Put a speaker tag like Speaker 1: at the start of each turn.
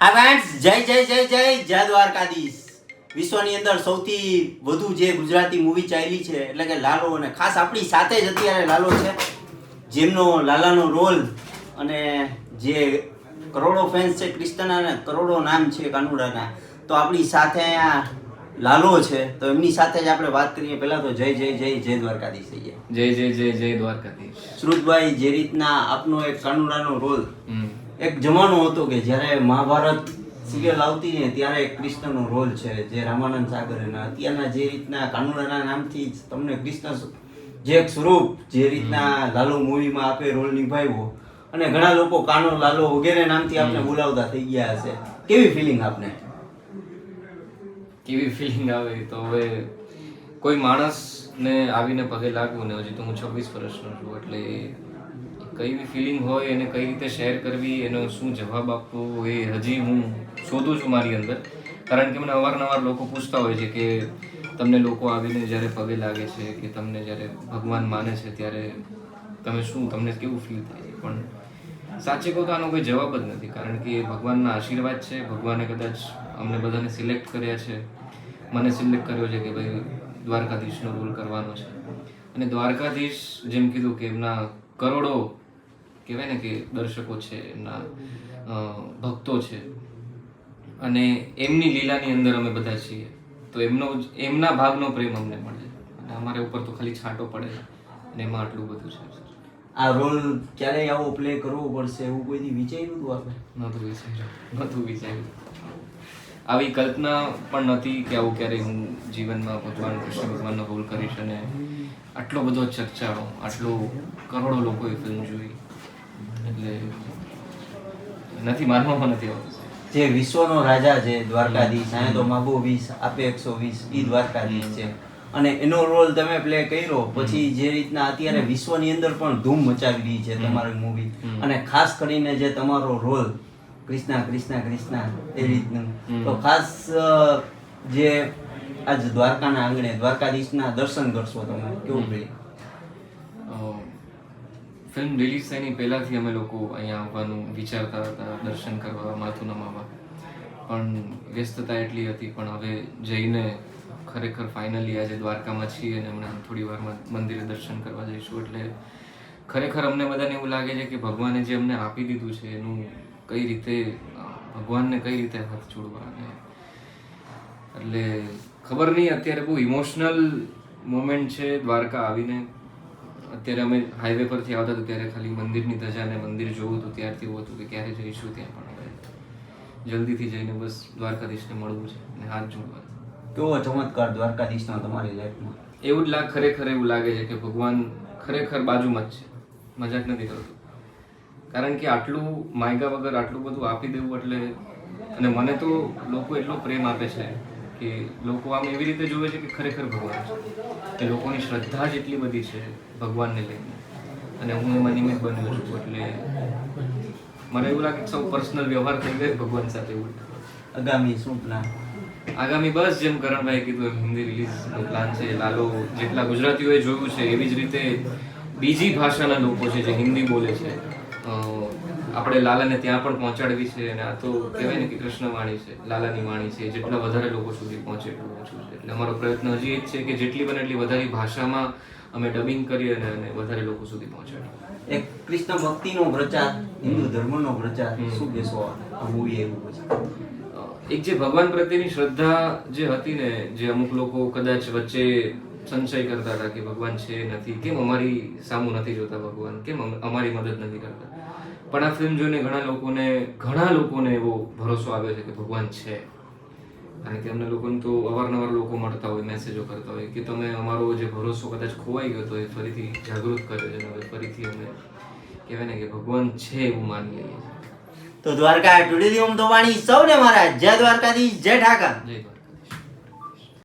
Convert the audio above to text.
Speaker 1: આ ફ્રેન્ડ્સ જય જય જય જય જય દ્વારકાધીશ. વિશ્વની અંદર સૌથી વધુ જે ગુજરાતી મૂવી ચાલી છે એટલે કે લાલો, અને ખાસ આપણી સાથે જ અત્યારે લાલો છે, જેમનો લાલાનો રોલ અને જે કરોડો ફેન્સ છે ક્રિષ્નાના અને કરોડો નામ છે કાનુડાના, તો આપણી સાથે અહીંયા લાલો છે. તો એમની સાથે જ આપણે વાત કરીએ. પહેલા તો જય જય જય જય દ્વારકાધીશ થઈ ગયા.
Speaker 2: જય જય જય જય દ્વારકાધીશ.
Speaker 1: શ્રુતભાઈ, જે રીતના આપનો એક કાનુડાનો રોલ, એક જમાનો હતો કે જ્યારે મહાભારત સિરિયલ આવતી ને ત્યારે કૃષ્ણનો રોલ છે જે રામાનંદ સાગર, અને અત્યારના જે રીતના કાનુડાના નામથી જ તમને કૃષ્ણ જે એક સ્વરૂપ જે રીતના લાલો મૂવીમાં આપે રોલ નિભાવ્યો, અને ઘણા લોકો કાનો લાલો વગેરે નામથી આપણે બોલાવતા થઈ ગયા હશે. કેવી ફિલિંગ આપને?
Speaker 2: કેવી ફિલિંગ આવે તો હવે કોઈ માણસને આવીને પગે લાગવું ને, હજી તો હું 26 વર્ષનો છું, એટલે કઈ ફિલિંગ હોય એને કઈ રીતે શેર કરવી, એનો શું જવાબ આપવો એ હજી હું શોધું છું મારી અંદર. કારણ કે મને અવારનવાર લોકો પૂછતા હોય છે કે તમને લોકો આવીને જ્યારે પગે લાગે છે કે તમને જ્યારે ભગવાન માને છે ત્યારે તમે શું, તમને કેવું ફીલ થાય છે? પણ સાચે કહું તો આનો કોઈ જવાબ જ નથી, કારણ કે એ ભગવાનના આશીર્વાદ છે. ભગવાને કદાચ અમને બધાને સિલેક્ટ કર્યા છે, મને સિલેક્ટ કર્યો છે કે ભાઈ દ્વારકાધીશનો રોલ કરવાનો છે. અને દ્વારકાધીશ જેમ કીધું કે એમના કરોડો કહેવાય ને કે દર્શકો છે, એમના ભક્તો છે, અને એમની લીલાની અંદર અમે બધા છીએ, તો એમના ભાગનો પ્રેમ અમને મળે, અને અમારે ઉપર તો ખાલી છાંટો પડે, અને એમાં આટલું બધું છે.
Speaker 1: આ રોલ ક્યારેય આવો પ્લે કરવો પડશે એવું કોઈથી વિચાર્યું હતું આપણે?
Speaker 2: નહોતું વિચાર્યું. આવી કલ્પના પણ નથી કે આવું ક્યારેય હું જીવનમાં ભગવાન કૃષ્ણ ભગવાનનો રોલ કરીશ, અને આટલો બધો ચર્ચાઓ, આટલો કરોડો લોકોએ ફિલ્મ જોઈ, એટલે નથી માનવામાં નથી આવતું.
Speaker 1: જે વિશ્વનો રાજા છે દ્વારકાધીશ, અહીંયા તો માબો 20 આપે 120, ઈ દ્વારકાધીશ છે, અને એનો રોલ તમે પ્લે કર્યો પછી જે રીતના અત્યારે વિશ્વની અંદર પણ ધૂમ મચાવી રહી છે તમારી મૂવી, અને ખાસ કરીને જે તમારો રોલ કૃષ્ણા કૃષ્ણા કૃષ્ણા એ રીતનું, તો ખાસ જે આજ દ્વારકાના આંગણે દ્વારકાધીશના દર્શન કરશો તમે, કેવું ફીલિંગ?
Speaker 2: ફિલ્મ રિલીઝ થયાની પહેલાંથી અમે લોકો અહીંયા આવવાનું વિચારતા હતા, દર્શન કરવા, માથું નમાવા, પણ વ્યસ્તતા એટલી હતી. પણ હવે જઈને ખરેખર ફાઇનલી આજે દ્વારકામાં છીએ, અને હમણાં થોડી વારમાં મંદિરે દર્શન કરવા જઈશું, એટલે ખરેખર અમને બધાને એવું લાગે છે કે ભગવાને જે અમને આપી દીધું છે એનું કઈ રીતે, ભગવાનને કઈ રીતે હાથ જોડવા. એટલે ખબર નહીં, અત્યારે બહુ ઇમોશનલ મોમેન્ટ છે દ્વારકા આવીને. અત્યારે અમે હાઈવે પરથી આવતા હતા ત્યારે ખાલી મંદિરની ધજાને મંદિર જોવું હતું, ત્યારથી એવું હતું કે ક્યારે જઈશું ત્યાં, પણ હવે જલ્દીથી જઈને બસ દ્વારકાધીશને મળવું છે અને હાથ જોડવા.
Speaker 1: કેવો ચમત્કાર દ્વારકાધીશનો તમારી લાઈફમાં?
Speaker 2: એવું જ ખરેખર એવું લાગે છે કે ભગવાન ખરેખર બાજુમાં જ છે, મજાક નથી કરતો. કારણ કે આટલું માયગા વગર આટલું બધું આપી દેવું એટલે, અને મને તો લોકો એટલો પ્રેમ આપે છે કે લોકો આમ એવી રીતે જોવે છે કે ખરેખર ભગવાન છે, કે લોકોની શ્રદ્ધા જ એટલી બધી છે ભગવાનને લઈને, અને હું એમાં નિમિત્ત બન્યો છું. એટલે મને એવું લાગે કે સૌ પર્સનલ વ્યવહાર થઈ ગયો ભગવાન સાથે. એવું
Speaker 1: આગામી શું પ્લાન?
Speaker 2: આગામી બસ જેમ કરણભાઈ કીધું એમ હિન્દી રિલીઝનો પ્લાન છે. લાલો જેટલા ગુજરાતીઓએ જોયું છે એવી જ રીતે બીજી ભાષાના લોકો છે જે હિન્દી બોલે છે, આપણે લાલાને ત્યાં પણ પહોંચાડવી છે. અને આ તો કહેવાય ને કે કૃષ્ણવાણી છે, લાલાની વાણી છે, જેટલા વધારે લોકો સુધી પહોંચે એટલું ઓછું છે. એટલે અમારો પ્રયત્ન હજી એ જ છે કે જેટલી બને એટલી વધારે ભાષામાં અમે ડબિંગ કરીએ અને વધારે લોકો સુધી પહોંચાડીએ.
Speaker 1: એક કૃષ્ણ ભક્તિનો પ્રચાર, હિન્દુ ધર્મનો પ્રચાર, શું કહેશો આ મૂવી એવું પછી?
Speaker 2: એક જે ભગવાન પ્રત્યેની શ્રદ્ધા જે હતી ને, જે અમુક લોકો કદાચ વચ્ચે સંશય કરતા હતા કે ભગવાન છે નથી, કેમ અમારી સામું નથી જોતા ભગવાન, કેમ અમારી મદદ નથી કરતા, પણ આ ફિલ્મ જોઈને ઘણા લોકોને એવો ભરોસો આવ્યો છે કે ભગવાન છે. કારણ કે અમને લોકોને તો અવારનવાર લોકો મળતા હોય, મેસેજો કરતા હોય કે તમે અમારો જે ભરોસો કદાચ ખોવાઈ ગયો તો એ ફરીથી જાગૃત કર્યો છે, હવે ફરીથી અમે કહેવાય ને કે ભગવાન છે એવું માની લઈએ છીએ.
Speaker 1: તો દ્વારકા ટુડે દી ઓમ તો વાણી સૌને મારા જય દ્વારકાધીશ, જય ઠાકર.
Speaker 2: જય દ્વારકા.